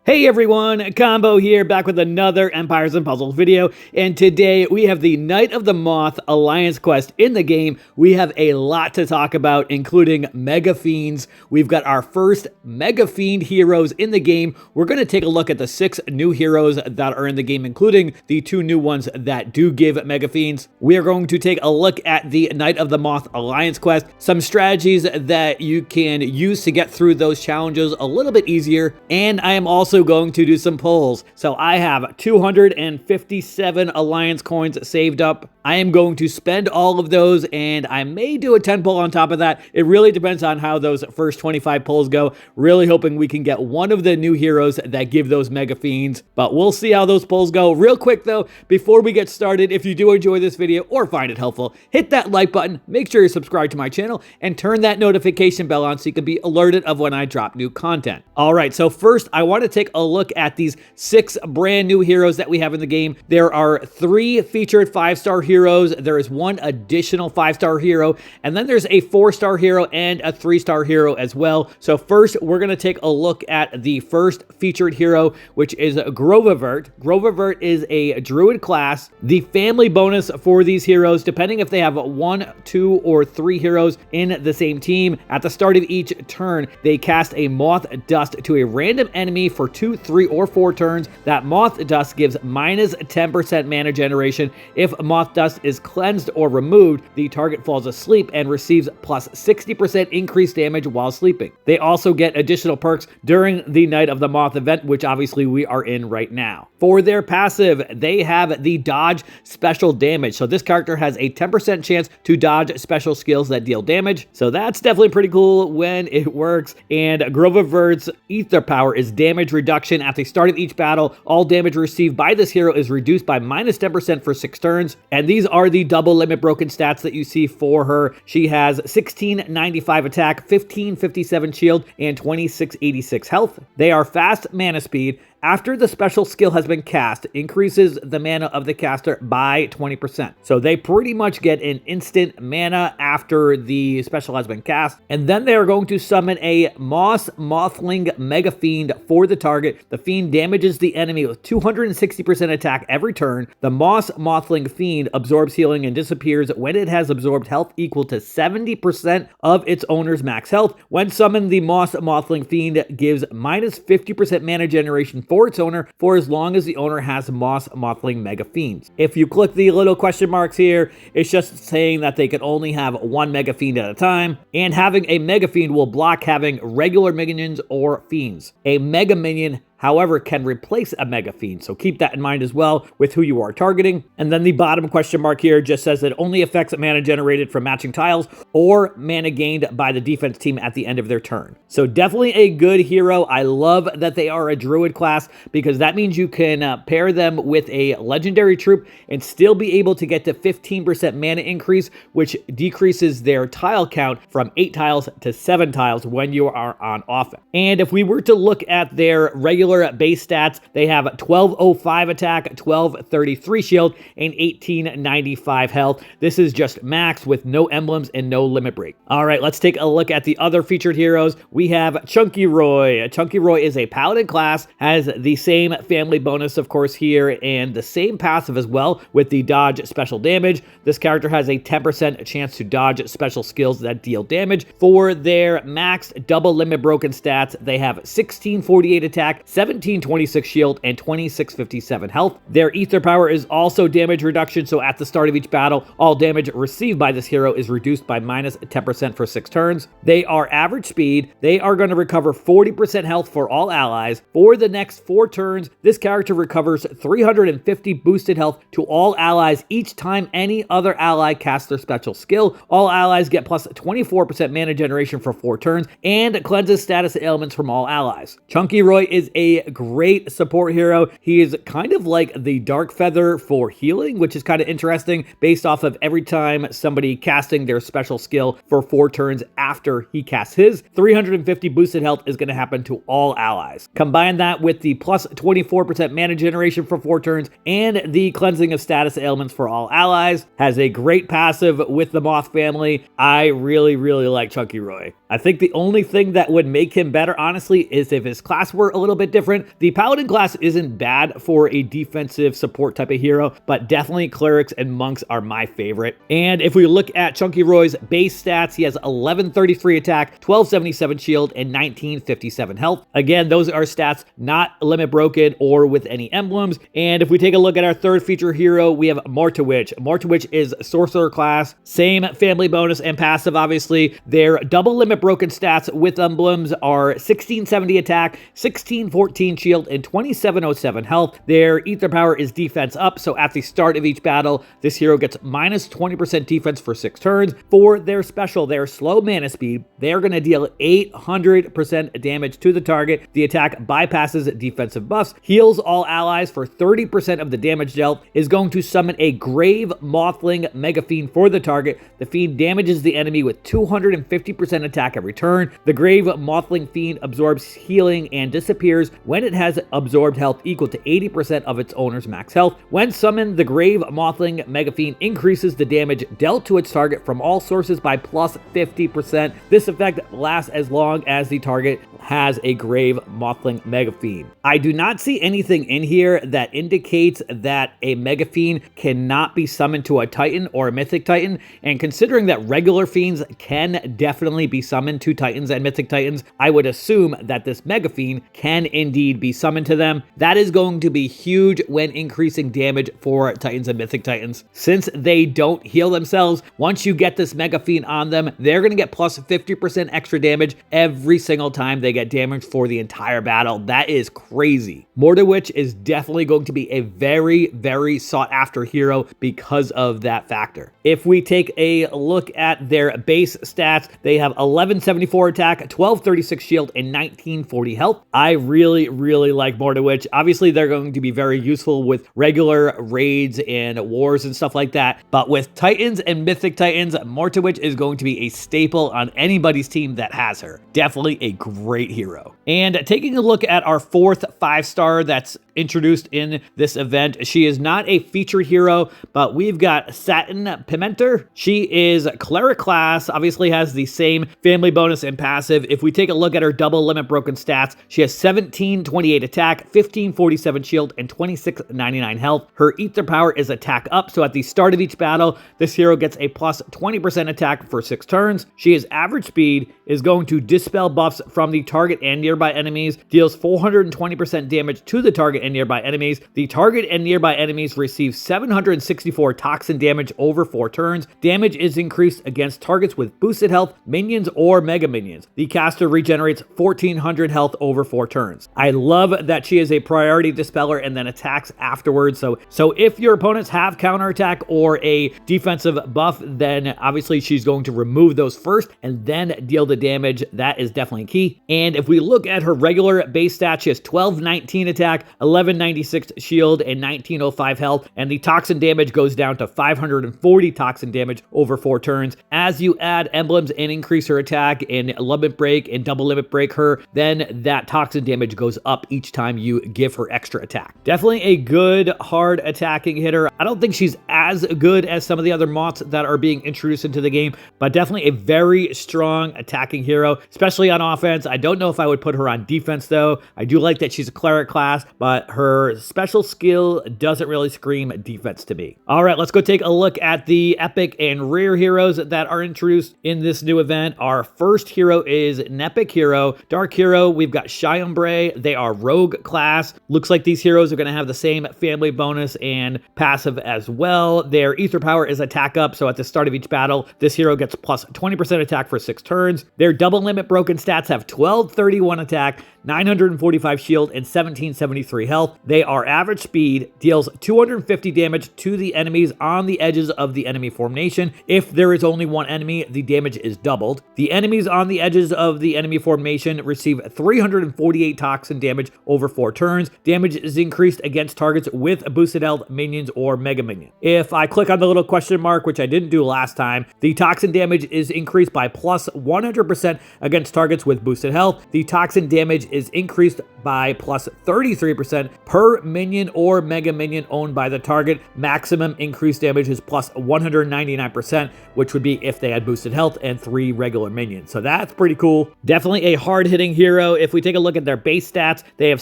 Hey everyone, Combo here, back with another Empires and Puzzles video, and today we have the Night of the Moth Alliance quest in the game. We have a lot to talk about, including Mega Fiends. We've got our first Mega Fiend heroes in the game. We're going to take a look at the 6 new heroes that are in the game, including the 2 new ones that do give Mega Fiends. We are going to take a look at the Night of the Moth Alliance quest, some strategies that you can use to get through those challenges a little bit easier, and I am also going to do some polls. So I have 257 Alliance coins saved up. I am going to spend all of those, and I may do a 10 poll on top of that. It really depends on how those first 25 polls go. Really hoping we can get one of the new heroes that give those Mega Fiends, but we'll see how those polls go. Real quick though, before we get started, if you do enjoy this video or find it helpful, hit that like button, make sure you're subscribed to my channel, and turn that notification bell on so you can be alerted of when I drop new content. All right, so first I want to take a look at these 6 brand new heroes that we have in the game. There are 3 featured 5-star heroes. There is 1 additional 5-star hero, and then there's a 4-star hero and a 3-star hero as well. So first, we're going to take a look at the first featured hero, which is Grovavert. Grovavert is a druid class. The family bonus for these heroes, depending if they have 1, 2, or 3 heroes in the same team, at the start of each turn, they cast a Moth Dust to a random enemy for 2, 3, or 4 turns. That Moth Dust gives minus 10% mana generation. If Moth Dust is cleansed or removed, the target falls asleep and receives plus 60% increased damage while sleeping. They also get additional perks during the Night of the Moth event, which obviously we are in right now. For their passive, they have the dodge special damage. So this character has a 10% chance to dodge special skills that deal damage. So that's definitely pretty cool when it works. And Grovavert's ether power is damage reduction. At the start of each battle, all damage received by this hero is reduced by minus 10% for 6 turns. And these are the double limit broken stats that you see for her. She has 1695 attack, 1557 shield, and 2686 health. They are fast mana speed. After the special skill has been cast, increases the mana of the caster by 20%. So they pretty much get an instant mana after the special has been cast. And then they are going to summon a Mothling Mega Fiend for the target. The Fiend damages the enemy with 260% attack every turn. The Mothling Fiend absorbs healing and disappears when it has absorbed health equal to 70% of its owner's max health. When summoned, the Mothling Fiend gives minus 50% mana generation for its owner for as long as the owner has Mothling Mega Fiends. If you click the little question marks here, it's just saying that they can only have 1 Mega Fiend at a time, and having a Mega Fiend will block having regular minions or fiends. A Mega Minion, however, can replace a Mega Fiend, so keep that in mind as well with who you are targeting. And then the bottom question mark here just says it only affects mana generated from matching tiles or mana gained by the defense team at the end of their turn. So definitely a good hero. I love that they are a druid class because that means you can pair them with a legendary troop and still be able to get to 15% mana increase, which decreases their tile count from 8 tiles to 7 tiles when you are on offense. And if we were to look at their regular base stats, they have 1205 attack, 1233 shield, and 1895 health. This is just max with no emblems and no limit break. All right, let's take a look at the other featured heroes. We have Chunky Roy. Chunky Roy is a paladin class, has the same family bonus, of course, here, and the same passive as well with the dodge special damage. This character has a 10% chance to dodge special skills that deal damage. For their maxed double limit broken stats, they have 1648 attack, 1726 shield, and 2657 health. Their ether power is also damage reduction, so at the start of each battle, all damage received by this hero is reduced by minus 10% for 6 turns. They are average speed. They are going to recover 40% health for all allies. For the next 4 turns, this character recovers 350 boosted health to all allies each time any other ally casts their special skill. All allies get plus 24% mana generation for 4 turns and cleanses status ailments from all allies. Chunky Roy is a great support hero. He is kind of like the Dark Feather for healing, which is kind of interesting based off of every time somebody casting their special skill for 4 turns after he casts his, 350 boosted health is going to happen to all allies. Combine that with the plus 24% mana generation for 4 turns and the cleansing of status ailments for all allies. Has a great passive with the Moth family. I really like Chunky Roy. I think the only thing that would make him better, honestly, is if his class were a little bit different. The Paladin class isn't bad for a defensive support type of hero, but definitely Clerics and Monks are my favorite. And if we look at Chunky Roy's base stats, he has 1133 attack, 1277 shield, and 1957 health. Again, those are stats not limit broken or with any emblems. And if we take a look at our third feature hero, we have Mortowitch. Mortowitch is Sorcerer class, same family bonus and passive, obviously. Their double limit broken stats with emblems are 1670 attack, 1614 shield, and 2707 health. Their ether power is defense up, so at the start of each battle, this hero gets minus 20% defense for 6 turns. For their special, their slow mana speed, they're going to deal 800% damage to the target. The attack bypasses defensive buffs, heals all allies for 30% of the damage dealt, is going to summon a Grave Mothling Mega Fiend for the target. The Fiend damages the enemy with 250% attack every turn. The Grave Mothling Fiend absorbs healing and disappears when it has absorbed health equal to 80% of its owner's max health. When summoned, the Grave Mothling Mega Fiend increases the damage dealt to its target from all sources by plus 50%. This effect lasts as long as the target has a Grave Mothling Mega Fiend. I do not see anything in here that indicates that a Mega Fiend cannot be summoned to a Titan or a Mythic Titan, and considering that regular Fiends can definitely be summoned to Titans and Mythic Titans, I would assume that this Mega Fiend can indeed be summoned to them. That is going to be huge when increasing damage for Titans and Mythic Titans. Since they don't heal themselves, once you get this Mega Fiend on them, they're going to get plus 50% extra damage every single time they get damaged for the entire battle. That is crazy. Mortowitch is definitely going to be a very, very sought after hero because of that factor. If we take a look at their base stats, they have 1174 attack, 1236 shield, and 1940 health. I really, really like Mortowitch. Obviously, they're going to be very useful with regular raids and wars and stuff like that, but with Titans and Mythic Titans, Mortowitch is going to be a staple on anybody's team that has her. Definitely a great hero. And taking a look at our fourth 5-star that's introduced in this event, she is not a feature hero, but we've got Satin Pimenter. She is Cleric class, obviously has the same family bonus and passive. If we take a look at her double limit broken stats, she has 1728 attack, 1547 shield, and 2699 health. Her ether power is attack up, so at the start of each battle, this hero gets a plus 20% attack for 6 turns. She is average speed, is going to dispel buffs from the target and nearby enemies, deals 420% damage to the target and nearby enemies. The target and nearby enemies receive 764 toxin damage over 4 turns. Damage is increased against targets with boosted health, minions, or mega minions. The caster regenerates 1400 health over 4 turns. I love that she is a priority dispeller and then attacks afterwards. So if your opponents have counterattack or a defensive buff, then obviously she's going to remove those first and then deal the damage. That is definitely key. And if we look at her regular base stats, she has 1219 attack, 1196 shield, and 1905 health, and the toxin damage goes down to 540 toxin damage over 4 turns. As you add emblems and increase her attack and limit break and double limit break her, then that toxin damage goes up each time you give her extra attack. Definitely a good hard attacking hitter. I don't think she's as good as some of the other moths that are being introduced into the game, but definitely a very strong attacking hero, especially on offense. I don't know if I would put her on defense though. I do like that she's a cleric class, but her special skill doesn't really scream defense to me. All right, let's go take a look at the epic and rare heroes that are introduced in this new event. Our first hero is an epic hero, dark hero. We've got Shy Ombre. They are rogue class. Looks like these heroes are going to have the same family bonus and passive as well. Their ether power is attack up, so at the start of each battle, this hero gets plus 20% attack for 6 turns. Their double limit broken stats have 1231 attack, 945 shield, and 1773 health. They are average speed, deals 250 damage to the enemies on the edges of the enemy formation. If there is only one enemy, the damage is doubled. The enemies on the edges of the enemy formation receive 348 toxin damage over 4 turns. Damage is increased against targets with boosted health, minions, or mega minion. If I click on the little question mark, which I didn't do last time, the toxin damage is increased by plus 100% against targets with boosted health. The toxin damage is increased by plus 33% per minion or mega minion owned by the target. Maximum increased damage is plus 199%, which would be if they had boosted health and 3 regular minions. So that's pretty cool. Definitely a hard-hitting hero. If we take a look at their base stats, they have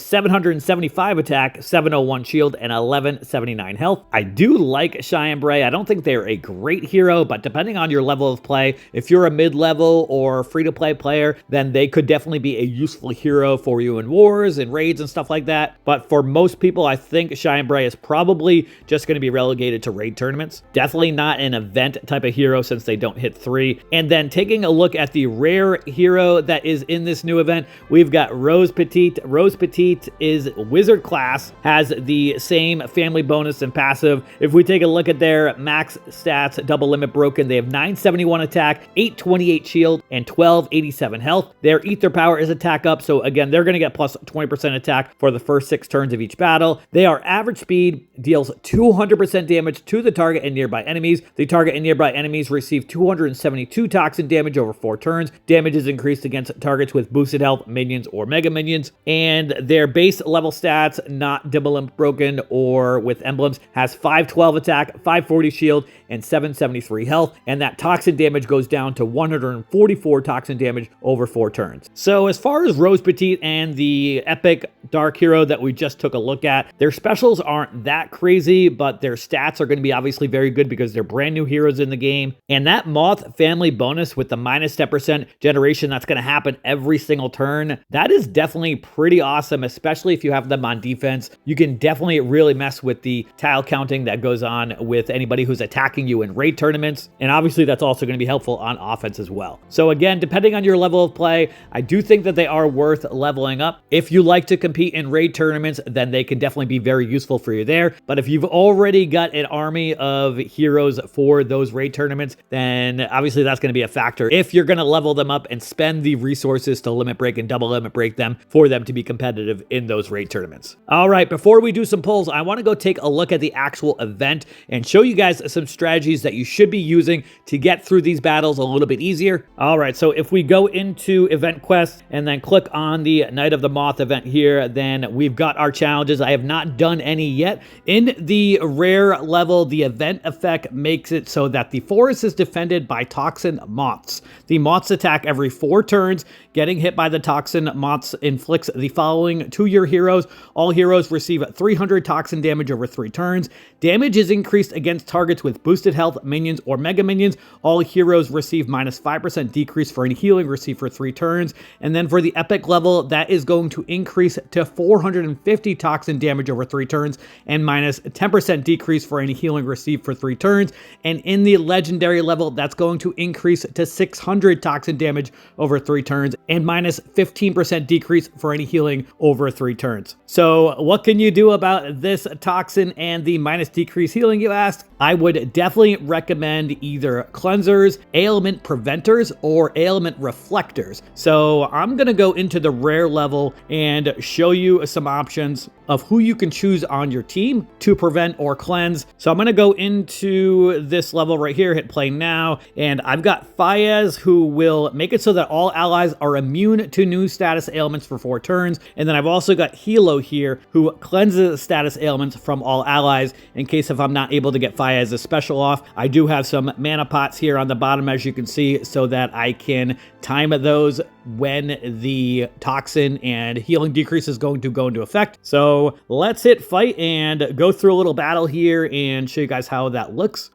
775 attack, 701 shield, and 1179 health. I do like Cheyenne Bray. I don't think they're a great hero, but depending on your level of play, if you're a mid-level or free-to-play player, then they could definitely be a useful hero for you in wars and raids and stuff like that. But for most people, I think Cheyenne Bray is probably just going to be relegated to raid tournaments. Definitely not an event type of hero since they don't hit 3. And then taking a look at the rare hero that is in this new event, we've got Rose Petite. Rose Petite is wizard class, has the same family bonus and passive. If we take a look at their max stats, double limit broken, they have 971 attack, 828 shield, and 1287 health. Their ether power is attack up, so again, they're going to get plus 20% attack for the first 6 turns of each battle. They are average speed, deals 200% damage to the target and nearby enemies. The target and nearby enemies receive 272 toxin damage over 4 turns. Damage is increased against targets with boosted health, minions, or mega minions. And their base level stats, not double limit broken or with emblems, has 512 attack, 540 shield, and 773 health. And that toxin damage goes down to 144 toxin damage over 4 turns. So as far as Rose Petite and the epic dark hero that we just took a look at, their specials aren't that crazy, but their stats are going to be obviously very good because they're brand new heroes in the game. And that Moth family bonus with the minus 10% generation that's going to happen every single turn, that is definitely pretty awesome, especially if you have them on defense. You can definitely really mess with the tile counting that goes on with anybody who's attacking you in raid tournaments. And obviously that's also going to be helpful on offense as well. So again, depending on your level of play, I do think that they are worth leveling up. If you like to compete in raid tournaments, then they can definitely be very useful for you there. But if you've already got an army of heroes for those raid tournaments, then obviously that's going to be a factor if you're going to level them up and spend the resources to limit break and double limit break them for them to be competitive in those raid tournaments. All right, before we do some polls, I want to go take a look at the actual event and show you guys some strategies that you should be using to get through these battles a little bit easier. All right, so if we go into event quest and then click on the Night of the Moth event here, then we've got our challenges. I have not done any yet. In the rare level, the event effect makes it so that the forest is defended by toxin moths. The moths attack every 4 turns. Getting hit by the toxin moths inflicts the following to your heroes. All heroes receive 300 toxin damage over 3 turns. Damage is increased against targets with boosted health, minions, or mega minions. All heroes receive minus 5% decrease for any healing received for 3 turns. And then for the epic level, that is going to increase to 450 toxin damage over 3 turns and minus 10% decrease for any healing received for 3 turns. And in the legendary level, that's going to increase to 600 toxin damage over 3 turns and minus 15% decrease for any healing over 3 turns. So what can you do about this toxin and the minus decrease healing, you ask? I would definitely recommend either cleansers, ailment preventers, or ailment reflectors. So I'm going to go into the rare level and show you some options of who you can choose on your team to prevent or cleanse. So I'm going to go into this level right here, hit play now, and I've got Fayez, who will make it so that all allies are immune to new status ailments for 4 turns. And then I've also got Hilo here, who cleanses status ailments from all allies in case if I'm not able to get Fayez's special off. I do have some mana pots here on the bottom, as you can see, so that I can time those when the toxin and healing decrease is going to go into effect. So let's hit fight and go through a little battle here and show you guys how that looks.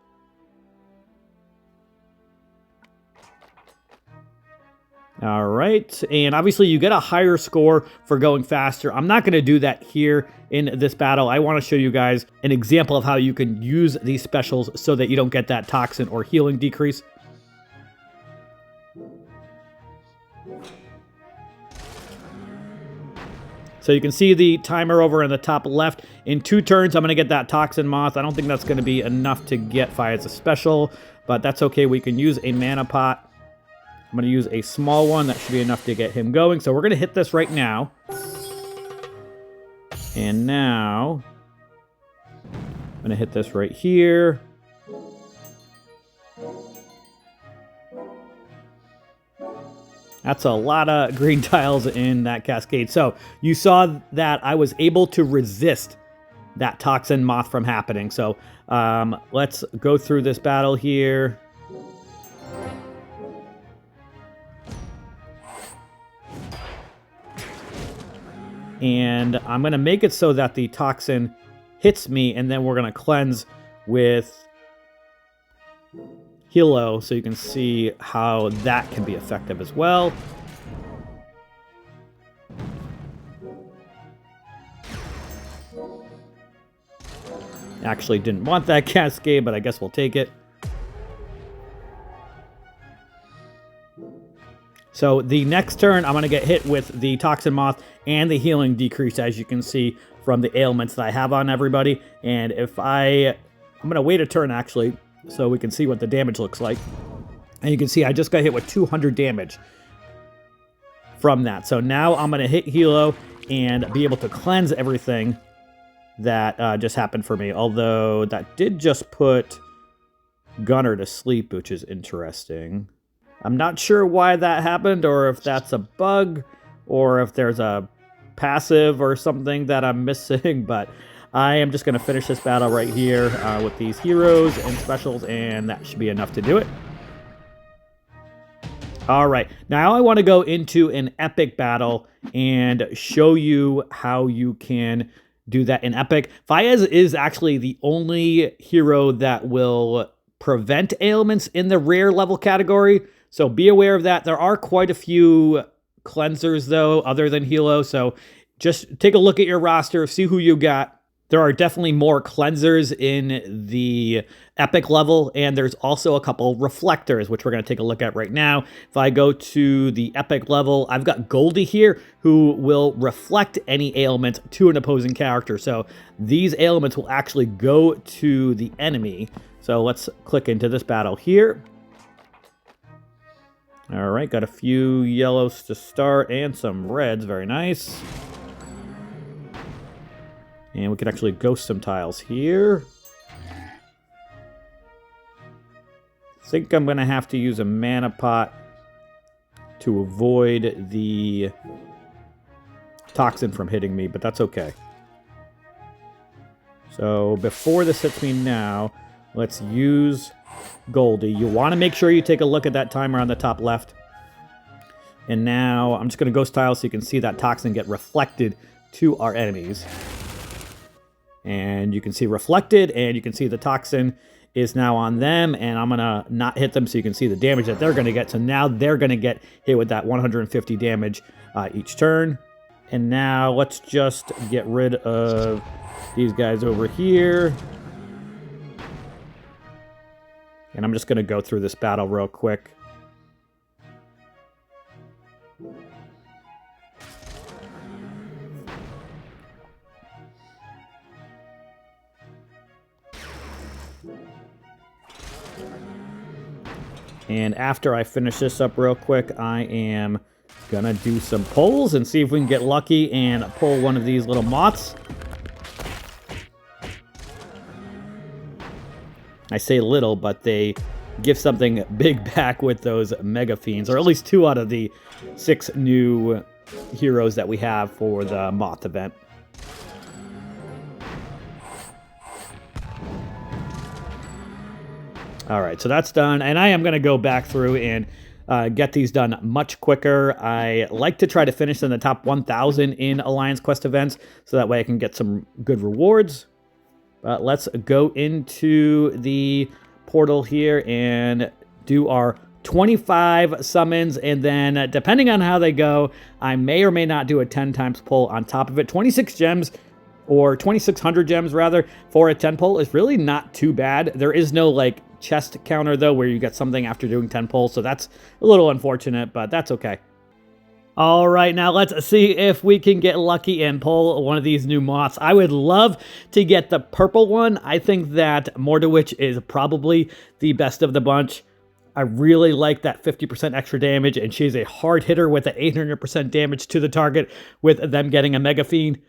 All right, and obviously you get a higher score for going faster. I'm not going to do that here in this battle. I want to show you guys an example of how you can use these specials so that you don't get that toxin or healing decrease. So you can see the timer over in the top left. In 2 turns, I'm going to get that Toxin Moth. I don't think that's going to be enough to get Fayez a special, but that's okay. We can use a mana pot. I'm going to use a small one. That should be enough to get him going. So we're going to hit this right now. And now, I'm going to hit this right here. That's a lot of green tiles in that cascade. So you saw that I was able to resist that toxin moth from happening. So let's go through this battle here. And I'm going to make it so that the toxin hits me, and then we're going to cleanse with Hilo, so you can see how that can be effective as well. Actually didn't want that cascade, but I guess we'll take it. So the next turn, I'm going to get hit with the Toxin Moth and the healing decrease, as you can see from the ailments that I have on everybody. And if I'm going to wait a turn, actually, so we can see what the damage looks like. And you can see I just got hit with 200 damage from that. So now I'm going to hit Hilo and be able to cleanse everything that just happened for me. Although that did just put Gunner to sleep, which is interesting. I'm not sure why that happened, or if that's a bug, or if there's a passive or something that I'm missing, but I am just going to finish this battle right here with these heroes and specials, and that should be enough to do it. All right, now I want to go into an epic battle and show you how you can do that in epic. Fiends is actually the only hero that will prevent ailments in the rare level category, so be aware of that. There are quite a few cleansers, though, other than Hilo, so just take a look at your roster, see who you got. There are definitely more cleansers in the epic level, and there's also a couple reflectors, which we're going to take a look at right now. If I go to the epic level, I've got Goldie here, who will reflect any ailment to an opposing character. So these ailments will actually go to the enemy. So let's click into this battle here. All right, got a few yellows to start and some reds. Very nice. And we can actually ghost some tiles here. I think I'm going to have to use a mana pot to avoid the toxin from hitting me, but that's okay. So before this hits me now, let's use Goldie. You want to make sure you take a look at that timer on the top left. And now I'm just going to ghost tile so you can see that toxin get reflected to our enemies. And you can see reflected, and you can see the toxin is now on them, and I'm going to not hit them so you can see the damage that they're going to get. So now they're going to get hit with that 150 damage each turn. And now let's just get rid of these guys over here. And I'm just going to go through this battle real quick. And after I finish this up real quick, I am going to do some pulls and see if we can get lucky and pull one of these little moths. I say little, but they give something big back with those Mega Fiends, or at least 2 out of the 6 new heroes that we have for the Moth event. All right, so that's done, and I am going to go back through and get these done much quicker. I like to try to finish in the top 1,000 in Alliance Quest events, so that way I can get some good rewards. But let's go into the portal here and do our 25 summons, and then depending on how they go, I may or may not do a 10 times pull on top of it. 26 gems, or 2,600 gems rather, for a 10 pull is really not too bad. There is no like chest counter though where you get something after doing 10 pulls, so that's a little unfortunate, but that's okay. All right, now let's see if we can get lucky and pull one of these new moths. I would love to get the purple one. I think that Mordowitch is probably the best of the bunch. I really like that 50% extra damage, and she's a hard hitter with an 800% damage to the target with them getting a Mega Fiend.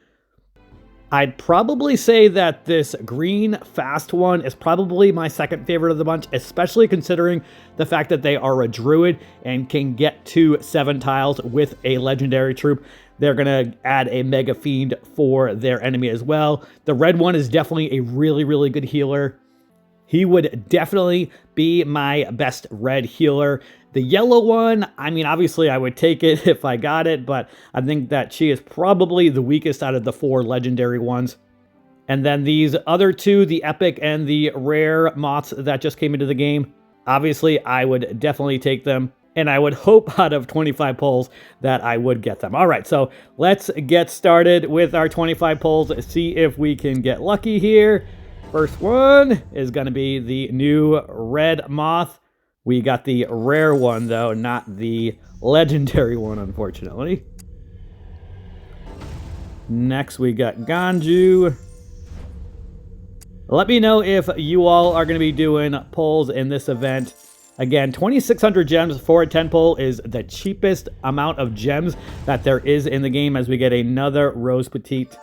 I'd probably say that this green fast one is probably my second favorite of the bunch, especially considering the fact that they are a druid and can get to 7 tiles with a legendary troop. They're going to add a Mega Fiend for their enemy as well. The red one is definitely a really, really good healer. He would definitely be my best red healer. The yellow one, I mean, obviously I would take it if I got it, but I think that she is probably the weakest out of the 4 legendary ones. And then these other 2, the epic and the rare moths that just came into the game, obviously I would definitely take them. And I would hope out of 25 pulls that I would get them. All right, so let's get started with our 25 pulls. See if we can get lucky here. First one is going to be the new red moth. We got the rare one, though, not the legendary one, unfortunately. Next, we got Ganju. Let me know if you all are going to be doing pulls in this event. Again, 2,600 gems for a 10 pull is the cheapest amount of gems that there is in the game, as we get another Rose Petite.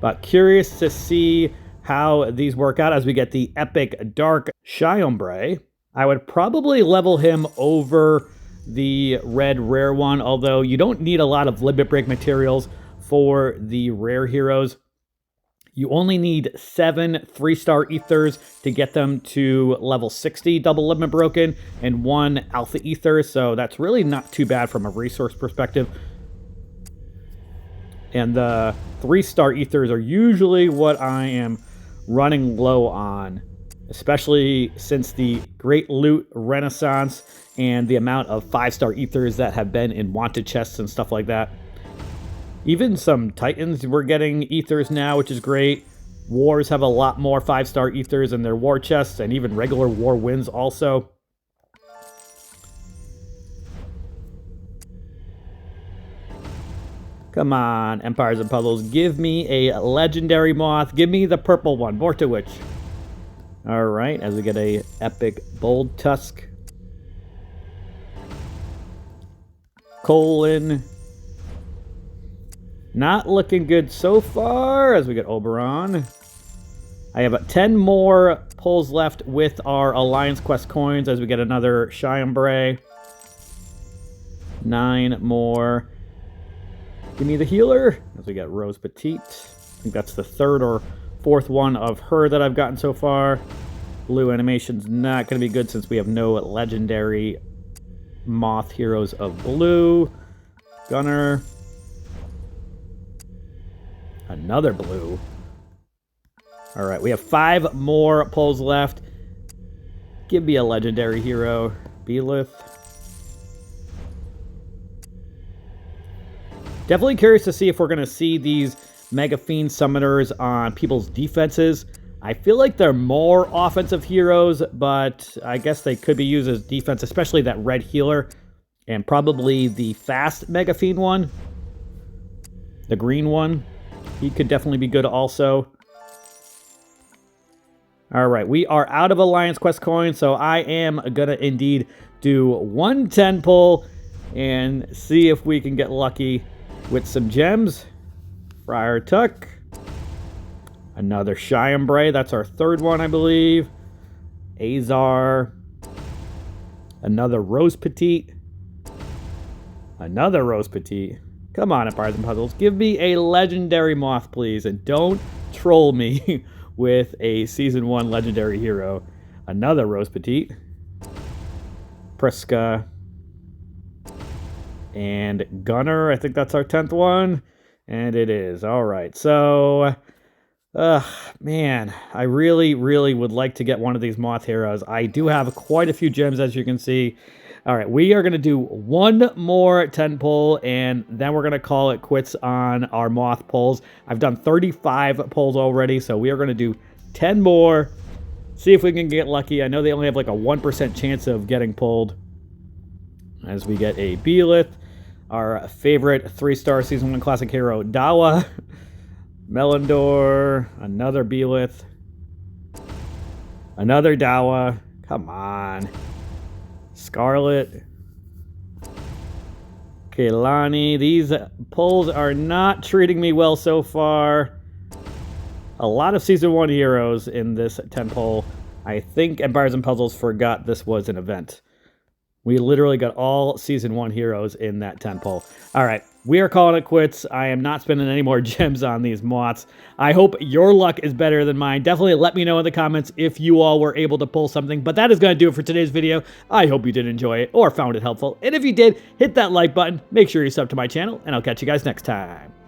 But curious to see how these work out as we get the epic Dark Shyombre. I would probably level him over the red rare one, although you don't need a lot of limit break materials for the rare heroes. You only need 7 3-star ethers to get them to level 60 double limit broken and 1 alpha ether, so that's really not too bad from a resource perspective. And the 3-star ethers are usually what I am running low on, especially since the Great Loot Renaissance and the amount of 5-star ethers that have been in wanted chests and stuff like that. Even some Titans, we're getting ethers now, which is great. Wars have a lot more 5-star ethers in their war chests, and even regular war wins also. Come on, Empires and Puzzles. Give me a legendary moth. Give me the purple one, Vortowitch. Alright, as we get a epic Bold Tusk. Colon. Not looking good so far as we get Oberon. I have 10 more pulls left with our Alliance Quest coins as we get another Shyombre. 9 more. Give me the healer as we get Rose Petite. I think that's the 3rd or 4th one of her that I've gotten so far. Blue animation's not going to be good since we have no legendary moth heroes of blue. Gunner. Another blue. All right, we have 5 more pulls left. Give me a legendary hero. Belith. Definitely curious to see if we're going to see these Mega Fiend summoners on people's defenses. I feel like they're more offensive heroes, but I guess they could be used as defense, especially that red healer. And probably the fast Mega Fiend one. The green one. He could definitely be good also. All right, we are out of Alliance Quest coins, so I am going to indeed do 110 pull and see if we can get lucky with some gems. Friar Tuck. Another Shyombre. That's our 3rd one, I believe. Azar. Another Rose Petite. Another Rose Petite. Come on, Empires and Puzzles. Give me a legendary moth, please. And don't troll me with a Season 1 legendary hero. Another Rose Petite. Priska. And Gunner. I think that's our 10th one. And it is. All right. So, man, I really, really would like to get one of these moth heroes. I do have quite a few gems, as you can see. All right, we are going to do 1 more 10 pull, and then we're going to call it quits on our moth pulls. I've done 35 pulls already, so we are going to do 10 more. See if we can get lucky. I know they only have like a 1% chance of getting pulled. As we get a Belith, our favorite 3-star Season 1 Classic hero, Dawa. Melindor, another Belith. Another Dawa. Come on. Scarlet. Okay, Lonnie, these pulls are not treating me well so far. A lot of Season 1 heroes in this 10 pull. I think Empires and Puzzles forgot this was an event. We literally got all Season 1 heroes in that 10 pull. All right, we are calling it quits. I am not spending any more gems on these moths. I hope your luck is better than mine. Definitely let me know in the comments if you all were able to pull something. But that is going to do it for today's video. I hope you did enjoy it or found it helpful. And if you did, hit that like button. Make sure you sub to my channel, and I'll catch you guys next time.